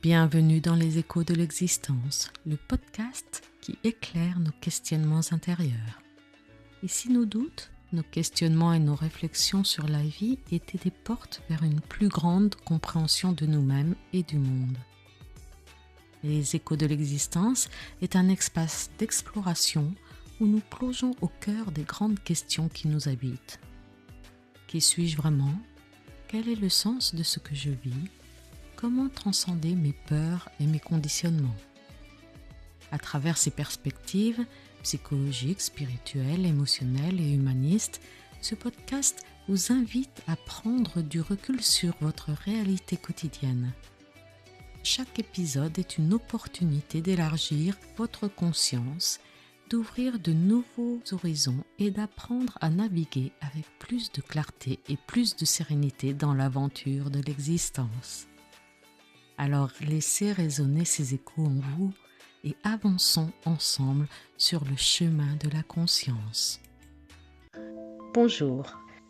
Bienvenue dans les échos de l'existence, le podcast qui éclaire nos questionnements intérieurs. Ici nos doutes, nos questionnements et nos réflexions sur la vie étaient des portes vers une plus grande compréhension de nous-mêmes et du monde. Les échos de l'existence est un espace d'exploration où nous plongeons au cœur des grandes questions qui nous habitent. Qui suis-je vraiment ? Quel est le sens de ce que je vis ? Comment transcender mes peurs et mes conditionnements ? À travers ces perspectives psychologiques, spirituelles, émotionnelles et humanistes, ce podcast vous invite à prendre du recul sur votre réalité quotidienne. Chaque épisode est une opportunité d'élargir votre conscience, d'ouvrir de nouveaux horizons et d'apprendre à naviguer avec plus de clarté et plus de sérénité dans l'aventure de l'existence. Alors laissez résonner ces échos en vous et avançons ensemble sur le chemin de la conscience. Bonjour,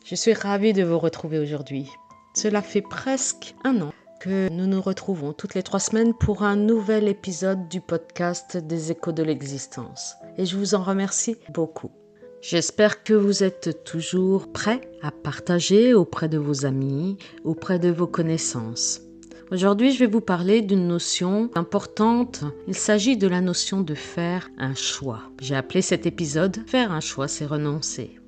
je suis ravie de vous retrouver aujourd'hui. Cela fait presque 1 an que nous nous retrouvons toutes les 3 semaines pour un nouvel épisode du podcast des échos de l'existence. Et je vous en remercie beaucoup. J'espère que vous êtes toujours prêts à partager auprès de vos amis, auprès de vos connaissances. Aujourd'hui, je vais vous parler d'une notion importante. Il s'agit de la notion de faire un choix. J'ai appelé cet épisode « Faire un choix, c'est renoncer ».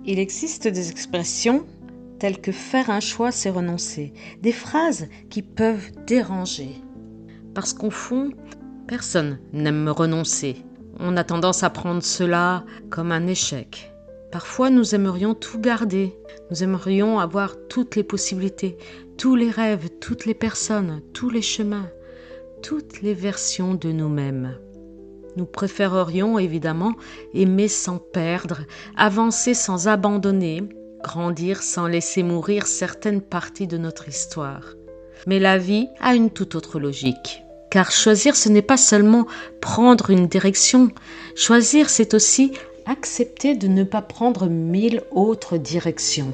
Il existe des expressions telles que « faire un choix, c'est renoncer », des phrases qui peuvent déranger. Parce qu'au fond, personne n'aime renoncer. On a tendance à prendre cela comme un échec. Parfois, nous aimerions tout garder. Nous aimerions avoir toutes les possibilités, tous les rêves, toutes les personnes, tous les chemins, toutes les versions de nous-mêmes. Nous préférerions évidemment aimer sans perdre, avancer sans abandonner, grandir sans laisser mourir certaines parties de notre histoire. Mais la vie a une toute autre logique. Car choisir, ce n'est pas seulement prendre une direction. Choisir, c'est aussi accepter de ne pas prendre 1000 autres directions.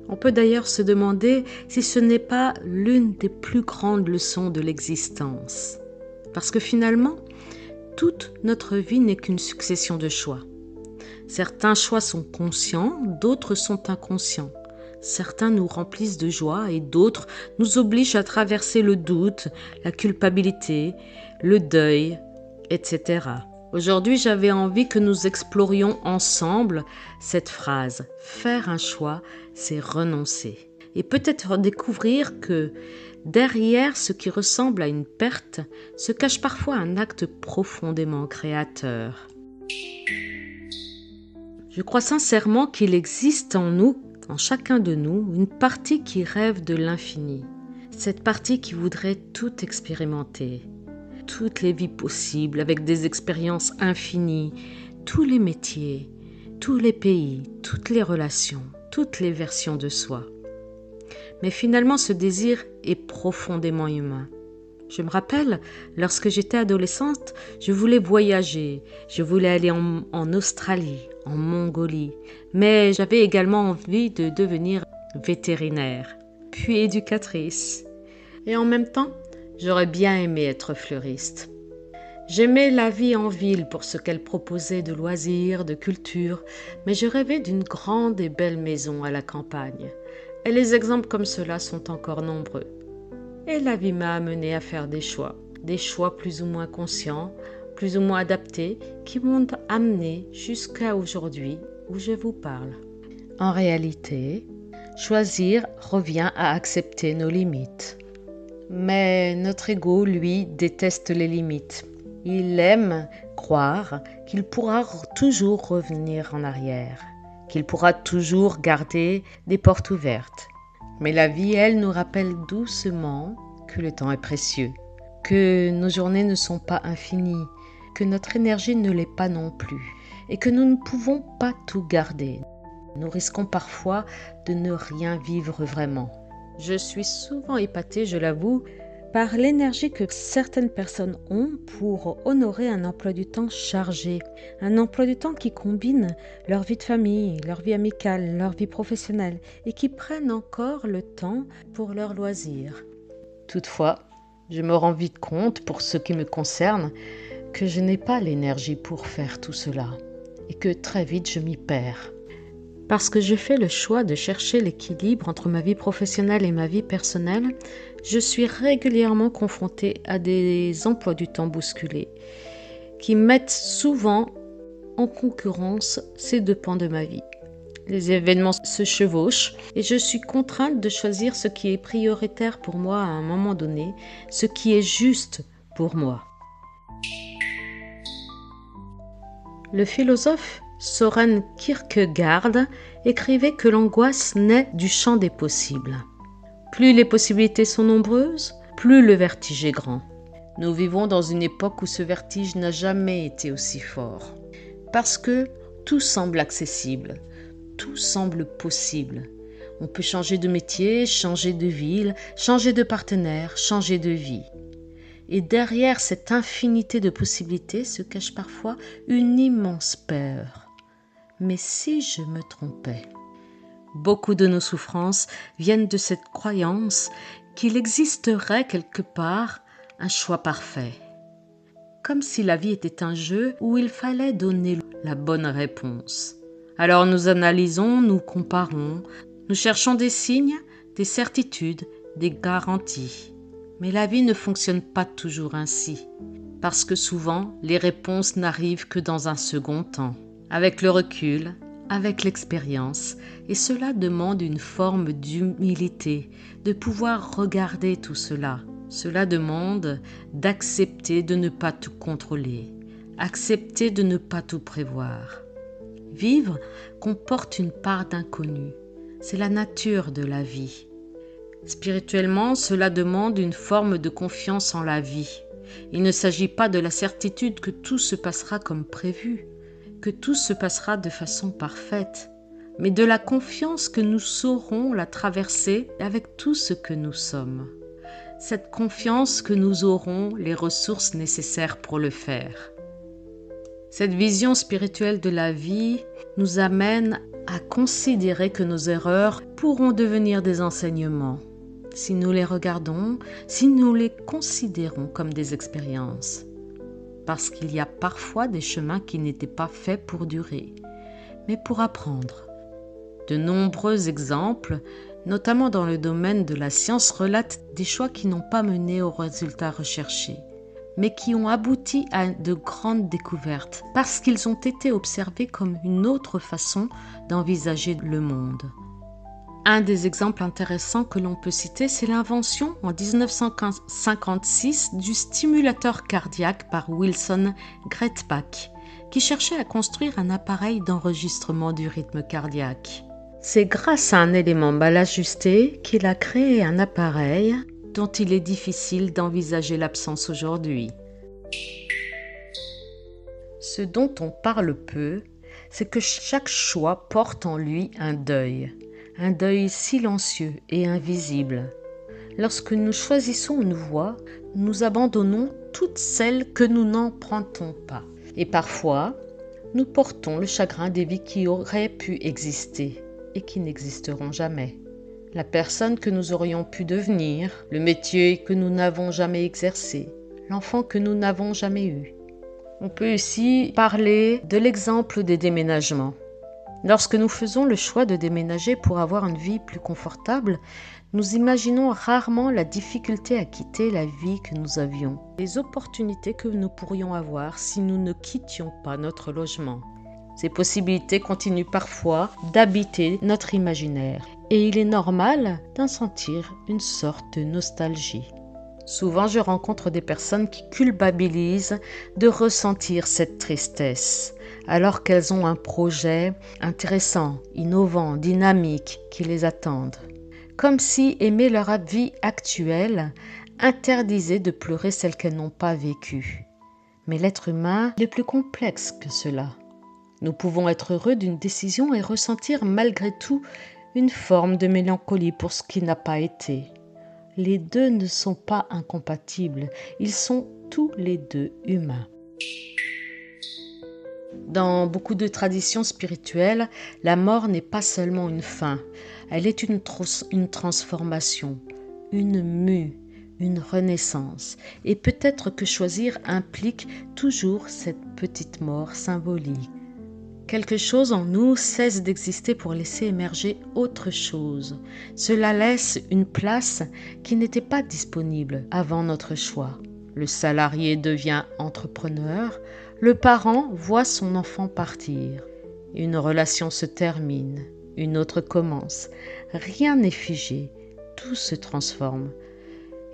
On peut d'ailleurs se demander si ce n'est pas l'une des plus grandes leçons de l'existence. Parce que finalement, toute notre vie n'est qu'une succession de choix. Certains choix sont conscients, d'autres sont inconscients. Certains nous remplissent de joie et d'autres nous obligent à traverser le doute, la culpabilité, le deuil, etc. Aujourd'hui, j'avais envie que nous explorions ensemble cette phrase « Faire un choix, c'est renoncer ». Et peut-être découvrir que derrière ce qui ressemble à une perte se cache parfois un acte profondément créateur. Je crois sincèrement qu'il existe en nous, en chacun de nous, une partie qui rêve de l'infini. Cette partie qui voudrait tout expérimenter. Toutes les vies possibles avec des expériences infinies, tous les métiers, tous les pays, toutes les relations, toutes les versions de soi. Mais finalement, ce désir est profondément humain. Je me rappelle, lorsque j'étais adolescente, je voulais voyager, je voulais aller en Australie, en Mongolie, mais j'avais également envie de devenir vétérinaire, puis éducatrice. Et en même temps, j'aurais bien aimé être fleuriste. J'aimais la vie en ville pour ce qu'elle proposait de loisirs, de culture, mais je rêvais d'une grande et belle maison à la campagne. Et les exemples comme cela sont encore nombreux. Et la vie m'a amené à faire des choix plus ou moins conscients, plus ou moins adaptés, qui m'ont amené jusqu'à aujourd'hui où je vous parle. En réalité, choisir revient à accepter nos limites. Mais notre ego, lui, déteste les limites. Il aime croire qu'il pourra toujours revenir en arrière, qu'il pourra toujours garder des portes ouvertes. Mais la vie, elle, nous rappelle doucement que le temps est précieux, que nos journées ne sont pas infinies, que notre énergie ne l'est pas non plus, et que nous ne pouvons pas tout garder. Nous risquons parfois de ne rien vivre vraiment. Je suis souvent épatée, je l'avoue, par l'énergie que certaines personnes ont pour honorer un emploi du temps chargé, un emploi du temps qui combine leur vie de famille, leur vie amicale, leur vie professionnelle et qui prennent encore le temps pour leurs loisirs. Toutefois, je me rends vite compte, pour ce qui me concerne, que je n'ai pas l'énergie pour faire tout cela et que très vite je m'y perds. Parce que je fais le choix de chercher l'équilibre entre ma vie professionnelle et ma vie personnelle, je suis régulièrement confrontée à des emplois du temps bousculés qui mettent souvent en concurrence ces deux pans de ma vie. Les événements se chevauchent et je suis contrainte de choisir ce qui est prioritaire pour moi à un moment donné, ce qui est juste pour moi. Le philosophe Søren Kierkegaard écrivait que l'angoisse naît du champ des possibles. Plus les possibilités sont nombreuses, plus le vertige est grand. Nous vivons dans une époque où ce vertige n'a jamais été aussi fort. Parce que tout semble accessible, tout semble possible. On peut changer de métier, changer de ville, changer de partenaire, changer de vie. Et derrière cette infinité de possibilités se cache parfois une immense peur. Mais si je me trompais? Beaucoup de nos souffrances viennent de cette croyance qu'il existerait quelque part un choix parfait. Comme si la vie était un jeu où il fallait donner la bonne réponse. Alors nous analysons, nous comparons, nous cherchons des signes, des certitudes, des garanties. Mais la vie ne fonctionne pas toujours ainsi, parce que souvent les réponses n'arrivent que dans un second temps. Avec le recul, avec l'expérience, et cela demande une forme d'humilité, de pouvoir regarder tout cela. Cela demande d'accepter de ne pas tout contrôler, accepter de ne pas tout prévoir. Vivre comporte une part d'inconnu, c'est la nature de la vie. Spirituellement, cela demande une forme de confiance en la vie. Il ne s'agit pas de la certitude que tout se passera comme prévu, que tout se passera de façon parfaite, mais de la confiance que nous saurons la traverser avec tout ce que nous sommes. Cette confiance que nous aurons les ressources nécessaires pour le faire. Cette vision spirituelle de la vie nous amène à considérer que nos erreurs pourront devenir des enseignements, si nous les regardons, si nous les considérons comme des expériences. Parce qu'il y a parfois des chemins qui n'étaient pas faits pour durer, mais pour apprendre. De nombreux exemples, notamment dans le domaine de la science, relatent des choix qui n'ont pas mené aux résultats recherchés, mais qui ont abouti à de grandes découvertes, parce qu'ils ont été observés comme une autre façon d'envisager le monde. Un des exemples intéressants que l'on peut citer, c'est l'invention en 1956 du stimulateur cardiaque par Wilson Greatbach, qui cherchait à construire un appareil d'enregistrement du rythme cardiaque. C'est grâce à un élément mal ajusté qu'il a créé un appareil dont il est difficile d'envisager l'absence aujourd'hui. Ce dont on parle peu, c'est que chaque choix porte en lui un deuil silencieux et invisible. Lorsque nous choisissons une voie, nous abandonnons toutes celles que nous n'empruntons pas. Et parfois, nous portons le chagrin des vies qui auraient pu exister et qui n'existeront jamais. La personne que nous aurions pu devenir, le métier que nous n'avons jamais exercé, l'enfant que nous n'avons jamais eu. On peut aussi parler de l'exemple des déménagements. Lorsque nous faisons le choix de déménager pour avoir une vie plus confortable, nous imaginons rarement la difficulté à quitter la vie que nous avions, les opportunités que nous pourrions avoir si nous ne quittions pas notre logement. Ces possibilités continuent parfois d'habiter notre imaginaire et il est normal d'en sentir une sorte de nostalgie. Souvent, je rencontre des personnes qui culpabilisent de ressentir cette tristesse, alors qu'elles ont un projet intéressant, innovant, dynamique qui les attendent. Comme si aimer leur vie actuelle interdisait de pleurer celle qu'elles n'ont pas vécue. Mais l'être humain est plus complexe que cela. Nous pouvons être heureux d'une décision et ressentir malgré tout une forme de mélancolie pour ce qui n'a pas été. Les deux ne sont pas incompatibles, ils sont tous les deux humains. Dans beaucoup de traditions spirituelles, la mort n'est pas seulement une fin, elle est une transformation, une mue, une renaissance. Et peut-être que choisir implique toujours cette petite mort symbolique. Quelque chose en nous cesse d'exister pour laisser émerger autre chose. Cela laisse une place qui n'était pas disponible avant notre choix. Le salarié devient entrepreneur, le parent voit son enfant partir. Une relation se termine, une autre commence. Rien n'est figé, tout se transforme.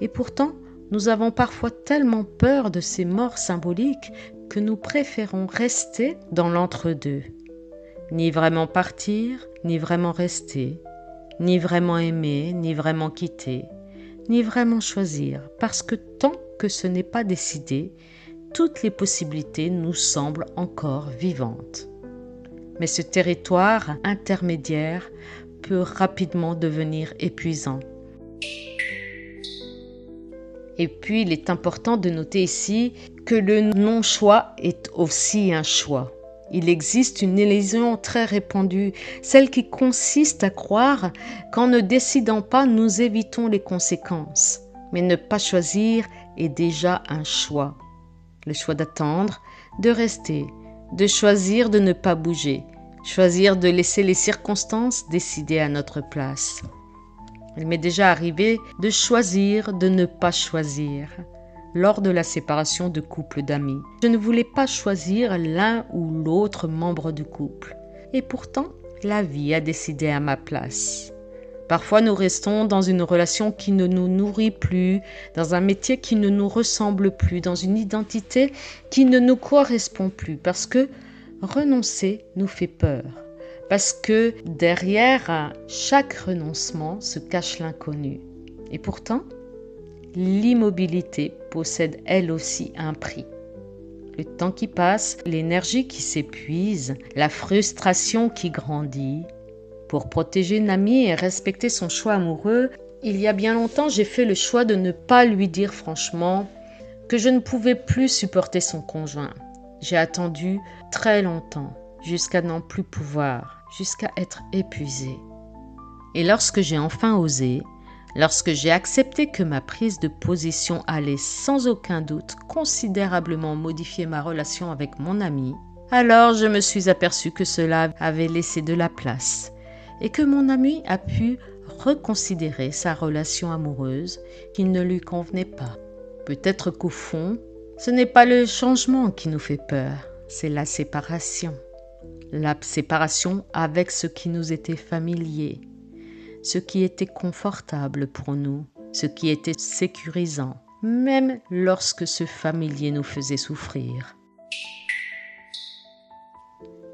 Et pourtant, nous avons parfois tellement peur de ces morts symboliques que nous préférons rester dans l'entre-deux. Ni vraiment partir, ni vraiment rester, ni vraiment aimer, ni vraiment quitter, ni vraiment choisir, parce que tant que ce n'est pas décidé, toutes les possibilités nous semblent encore vivantes. Mais ce territoire intermédiaire peut rapidement devenir épuisant. Et puis, il est important de noter ici que le non-choix est aussi un choix. Il existe une illusion très répandue, celle qui consiste à croire qu'en ne décidant pas, nous évitons les conséquences. Mais ne pas choisir est déjà un choix. Le choix d'attendre, de rester, de choisir de ne pas bouger, choisir de laisser les circonstances décider à notre place. Il m'est déjà arrivé de choisir de ne pas choisir. Lors de la séparation de couples d'amis, je ne voulais pas choisir l'un ou l'autre membre du couple. Et pourtant, la vie a décidé à ma place. Parfois, nous restons dans une relation qui ne nous nourrit plus, dans un métier qui ne nous ressemble plus, dans une identité qui ne nous correspond plus, parce que renoncer nous fait peur. Parce que derrière chaque renoncement se cache l'inconnu. Et pourtant, l'immobilité possède elle aussi un prix. Le temps qui passe, l'énergie qui s'épuise, la frustration qui grandit. Pour protéger une amie et respecter son choix amoureux, il y a bien longtemps, j'ai fait le choix de ne pas lui dire franchement que je ne pouvais plus supporter son conjoint. J'ai attendu très longtemps, jusqu'à n'en plus pouvoir, jusqu'à être épuisée. Et lorsque j'ai enfin osé, lorsque j'ai accepté que ma prise de position allait sans aucun doute considérablement modifier ma relation avec mon ami, alors je me suis aperçue que cela avait laissé de la place et que mon ami a pu reconsidérer sa relation amoureuse qui ne lui convenait pas. Peut-être qu'au fond, ce n'est pas le changement qui nous fait peur, c'est la séparation. La séparation avec ce qui nous était familier, ce qui était confortable pour nous, ce qui était sécurisant, même lorsque ce familier nous faisait souffrir.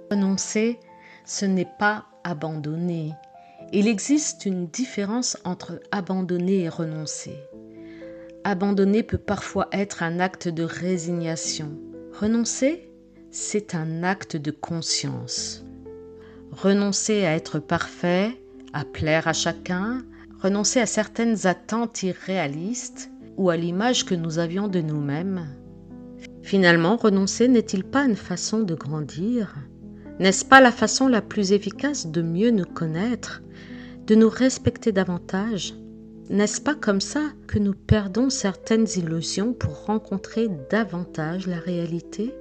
Renoncer, ce n'est pas abandonner. Il existe une différence entre abandonner et renoncer. Abandonner peut parfois être un acte de résignation. Renoncer, c'est un acte de conscience. Renoncer à être parfait, à plaire à chacun, renoncer à certaines attentes irréalistes ou à l'image que nous avions de nous-mêmes. Finalement, renoncer n'est-il pas une façon de grandir ? N'est-ce pas la façon la plus efficace de mieux nous connaître, de nous respecter davantage ? N'est-ce pas comme ça que nous perdons certaines illusions pour rencontrer davantage la réalité ?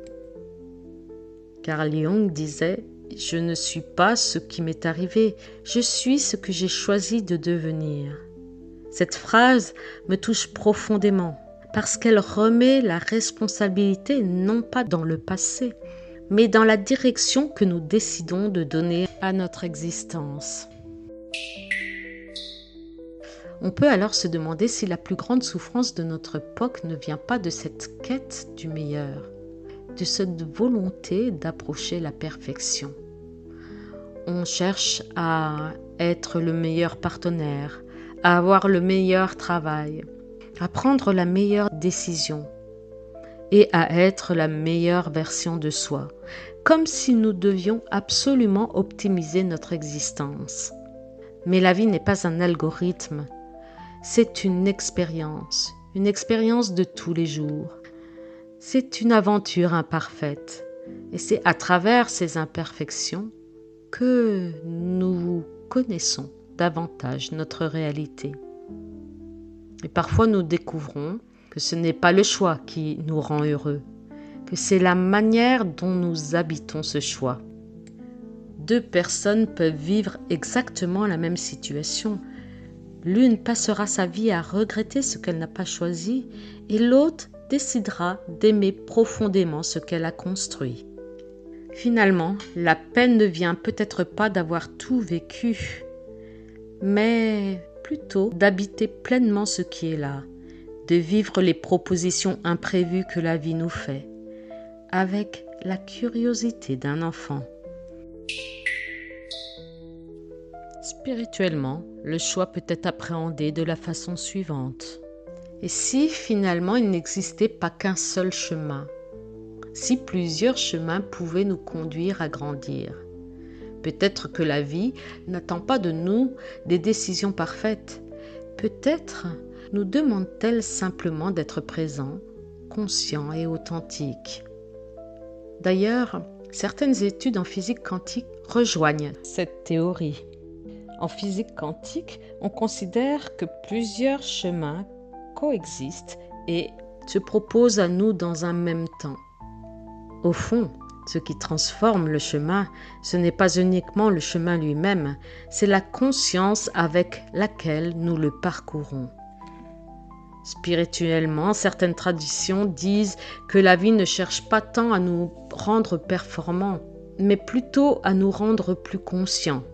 Carl Jung disait « Je ne suis pas ce qui m'est arrivé, je suis ce que j'ai choisi de devenir ». Cette phrase me touche profondément parce qu'elle remet la responsabilité non pas dans le passé, mais dans la direction que nous décidons de donner à notre existence. On peut alors se demander si la plus grande souffrance de notre époque ne vient pas de cette quête du meilleur, de cette volonté d'approcher la perfection. On cherche à être le meilleur partenaire, à avoir le meilleur travail, à prendre la meilleure décision et à être la meilleure version de soi, comme si nous devions absolument optimiser notre existence. Mais la vie n'est pas un algorithme, c'est une expérience de tous les jours. C'est une aventure imparfaite et c'est à travers ces imperfections que nous connaissons davantage notre réalité. Et parfois nous découvrons que ce n'est pas le choix qui nous rend heureux, que c'est la manière dont nous habitons ce choix. Deux personnes peuvent vivre exactement la même situation. L'une passera sa vie à regretter ce qu'elle n'a pas choisi et l'autre décidera d'aimer profondément ce qu'elle a construit. Finalement, la peine ne vient peut-être pas d'avoir tout vécu, mais plutôt d'habiter pleinement ce qui est là, de vivre les propositions imprévues que la vie nous fait, avec la curiosité d'un enfant. Spirituellement, le choix peut être appréhendé de la façon suivante. Et si finalement il n'existait pas qu'un seul chemin? Si plusieurs chemins pouvaient nous conduire à grandir? Peut-être que la vie n'attend pas de nous des décisions parfaites. Peut-être nous demande-t-elle simplement d'être présents, conscients et authentiques. D'ailleurs, certaines études en physique quantique rejoignent cette théorie. En physique quantique, on considère que plusieurs chemins coexistent et se proposent à nous dans un même temps. Au fond, ce qui transforme le chemin, ce n'est pas uniquement le chemin lui-même, c'est la conscience avec laquelle nous le parcourons. Spirituellement, certaines traditions disent que la vie ne cherche pas tant à nous rendre performants, mais plutôt à nous rendre plus conscients,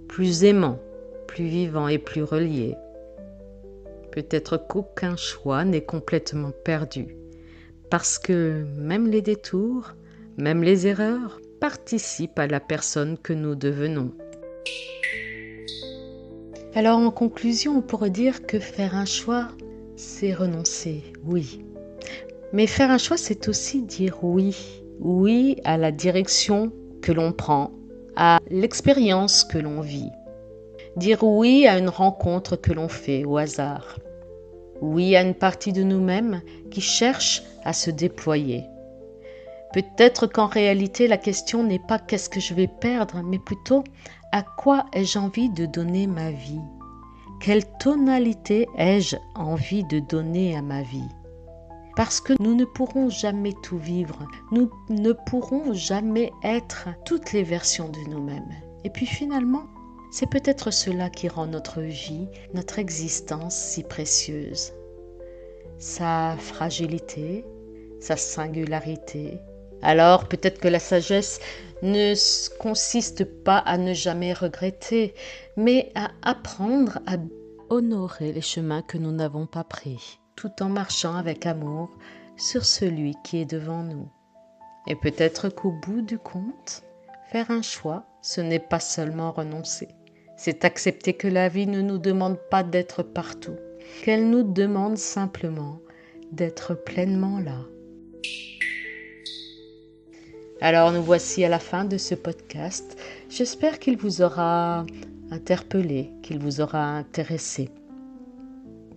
plus aimants, plus vivants et plus reliés. Peut-être qu'aucun choix n'est complètement perdu, parce que même les détours, même les erreurs, participent à la personne que nous devenons. Alors en conclusion, on pourrait dire que faire un choix, c'est renoncer, oui. Mais faire un choix, c'est aussi dire oui. Oui à la direction que l'on prend, à l'expérience que l'on vit. Dire oui à une rencontre que l'on fait au hasard. Oui à une partie de nous-mêmes qui cherche à se déployer. Peut-être qu'en réalité, la question n'est pas qu'est-ce que je vais perdre, mais plutôt à quoi ai-je envie de donner ma vie? Quelle tonalité ai-je envie de donner à ma vie? Parce que nous ne pourrons jamais tout vivre, nous ne pourrons jamais être toutes les versions de nous-mêmes. Et puis finalement, c'est peut-être cela qui rend notre vie, notre existence si précieuse. Sa fragilité, sa singularité. Alors peut-être que la sagesse ne consiste pas à ne jamais regretter, mais à apprendre à honorer les chemins que nous n'avons pas pris, tout en marchant avec amour sur celui qui est devant nous. Et peut-être qu'au bout du compte, faire un choix, ce n'est pas seulement renoncer. C'est accepter que la vie ne nous demande pas d'être partout, qu'elle nous demande simplement d'être pleinement là. Alors nous voici à la fin de ce podcast. J'espère qu'il vous aura interpellé, qu'il vous aura intéressé.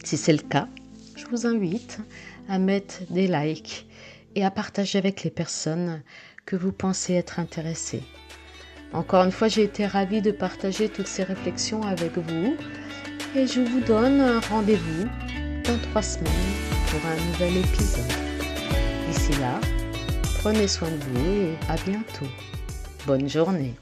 Si c'est le cas, je vous invite à mettre des likes et à partager avec les personnes que vous pensez être intéressées. Encore une fois, j'ai été ravie de partager toutes ces réflexions avec vous et je vous donne un rendez-vous dans 3 semaines pour un nouvel épisode. D'ici là, prenez soin de vous et à bientôt. Bonne journée.